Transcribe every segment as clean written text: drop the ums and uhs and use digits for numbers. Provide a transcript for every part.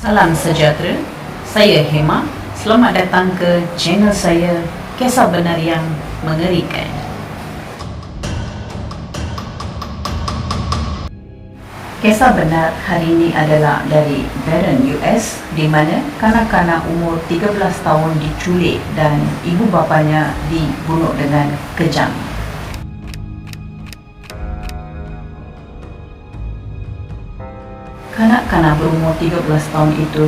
Salam sejahtera, saya Hema. Selamat datang ke channel saya, Kisah Benar yang Mengerikan. Kisah benar hari ini adalah dari Barron, US, di mana kanak-kanak umur 13 tahun diculik dan ibu bapanya dibunuh dengan kejam. Kanak-kanak berumur 13 tahun itu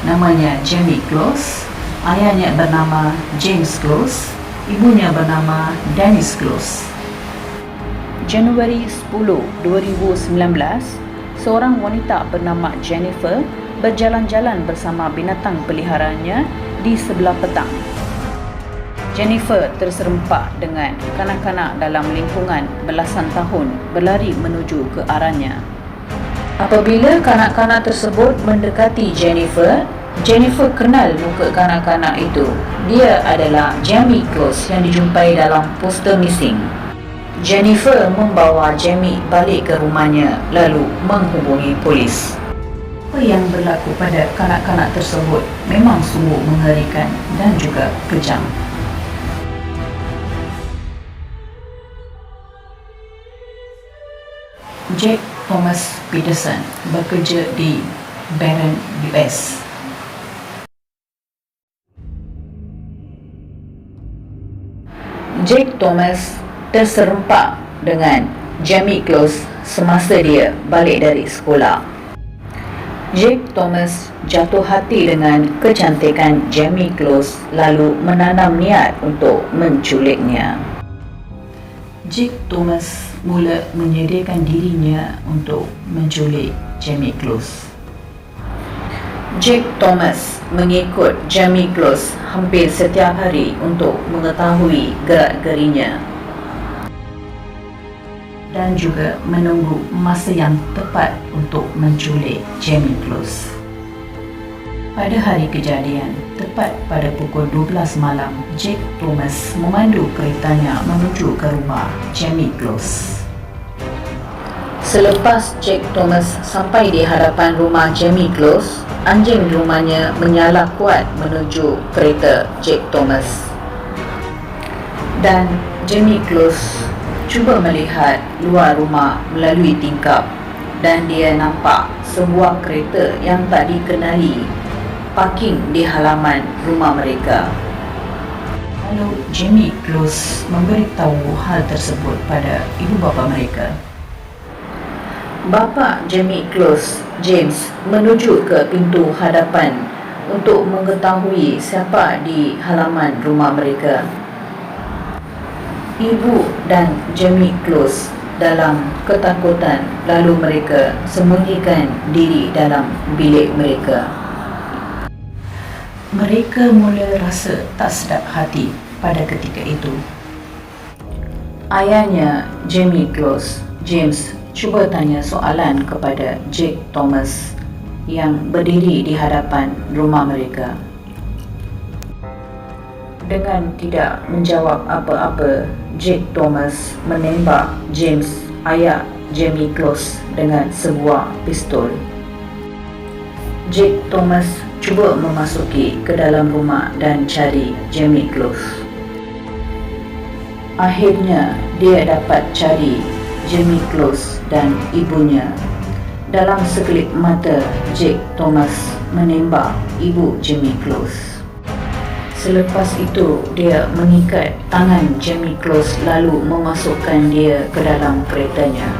namanya Jamie Close, ayahnya bernama James Close, ibunya bernama Dennis Close. Januari 10, 2019, seorang wanita bernama Jennifer berjalan-jalan bersama binatang peliharaannya di sebelah petang. Jennifer terserempak dengan kanak-kanak dalam lingkungan belasan tahun berlari menuju ke arahnya. Apabila kanak-kanak tersebut mendekati Jennifer, Jennifer kenal muka kanak-kanak itu. Dia adalah Jamie Close yang dijumpai dalam poster missing. Jennifer membawa Jamie balik ke rumahnya lalu menghubungi polis. Apa yang berlaku pada kanak-kanak tersebut memang sungguh mengerikan dan juga kejam. Jack Thomas Peterson bekerja di Barron, US. Jack Thomas terserempak dengan Jamie Close semasa dia balik dari sekolah. Jack Thomas jatuh hati dengan kecantikan Jamie Close lalu menanam niat untuk menculiknya. Jack Thomas mula menyediakan dirinya untuk menculik Jamie Close. Jack Thomas mengikut Jamie Close hampir setiap hari untuk mengetahui gerak-gerinya dan juga menunggu masa yang tepat untuk menculik Jamie Close. Pada hari kejadian, tepat pada pukul 12 malam, Jack Thomas memandu keretanya menuju ke rumah Jamie Close. Selepas Jack Thomas sampai di hadapan rumah Jamie Close, anjing rumahnya menyala kuat menuju kereta Jack Thomas. Dan Jamie Close cuba melihat luar rumah melalui tingkap dan dia nampak sebuah kereta yang tak dikenali parking di halaman rumah mereka. Lalu Jamie Close memberitahu hal tersebut pada ibu bapa mereka. Bapa Jamie Close, James, menuju ke pintu hadapan untuk mengetahui siapa di halaman rumah mereka. Ibu dan Jamie Close dalam ketakutan lalu mereka sembunyikan diri dalam bilik mereka. Mereka mula rasa tak sedap hati pada ketika itu. Ayahnya Jamie Close, James, cuba tanya soalan kepada Jack Thomas yang berdiri di hadapan rumah mereka. Dengan tidak menjawab apa-apa, Jack Thomas menembak James, ayah Jamie Close, dengan sebuah pistol. Jack Thomas cuba memasuki ke dalam rumah dan cari Jamie Close. Akhirnya dia dapat cari Jamie Close dan ibunya. Dalam sekelip mata, Jack Thomas menembak ibu Jamie Close. Selepas itu, dia mengikat tangan Jamie Close lalu memasukkan dia ke dalam keretanya.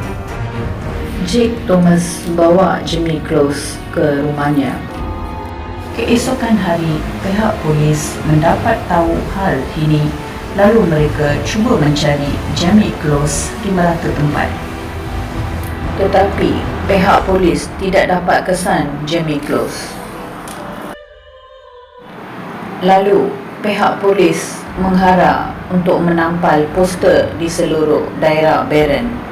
Jack Thomas bawa Jamie Close ke rumahnya. Keesokan hari, pihak polis mendapat tahu hal ini lalu mereka cuba mencari Jamie Close di merata tempat. Tetapi pihak polis tidak dapat kesan Jamie Close. Lalu pihak polis menghara untuk menampal poster di seluruh daerah Barron.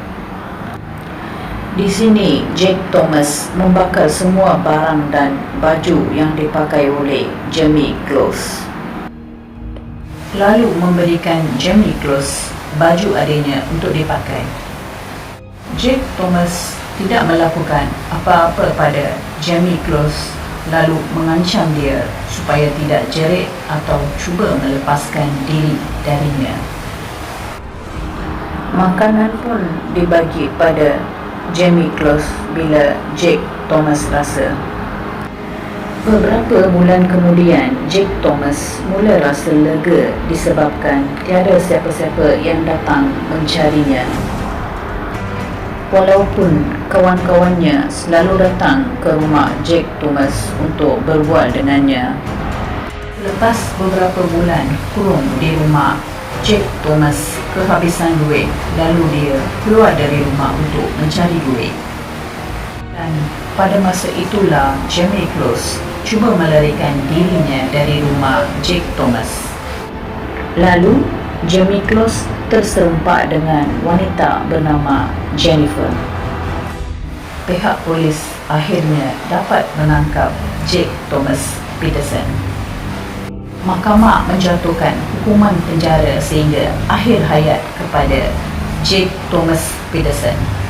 Di sini, Jack Thomas membakar semua barang dan baju yang dipakai oleh Jamie Close. Lalu memberikan Jamie Close baju adiknya untuk dipakai. Jack Thomas tidak melakukan apa-apa pada Jamie Close lalu mengancam dia supaya tidak jerit atau cuba melepaskan diri darinya. Makanan pun dibagi pada Jamie Close bila Jake Thomas rasa. Beberapa bulan kemudian, Jake Thomas mula rasa lega disebabkan tiada siapa-siapa yang datang mencarinya. Walaupun kawan-kawannya selalu datang ke rumah Jake Thomas untuk berbual dengannya. Lepas beberapa bulan kurung di rumah, Jake Thomas kehabisan duit, lalu dia keluar dari rumah untuk mencari duit. Dan pada masa itulah Jamie Close cuba melarikan dirinya dari rumah Jake Thomas. Lalu Jamie Close terserempak dengan wanita bernama Jennifer. Pihak polis akhirnya dapat menangkap Jake Thomas Peterson. Mahkamah menjatuhkan hukuman penjara sehingga akhir hayat kepada Jake Thomas Peterson.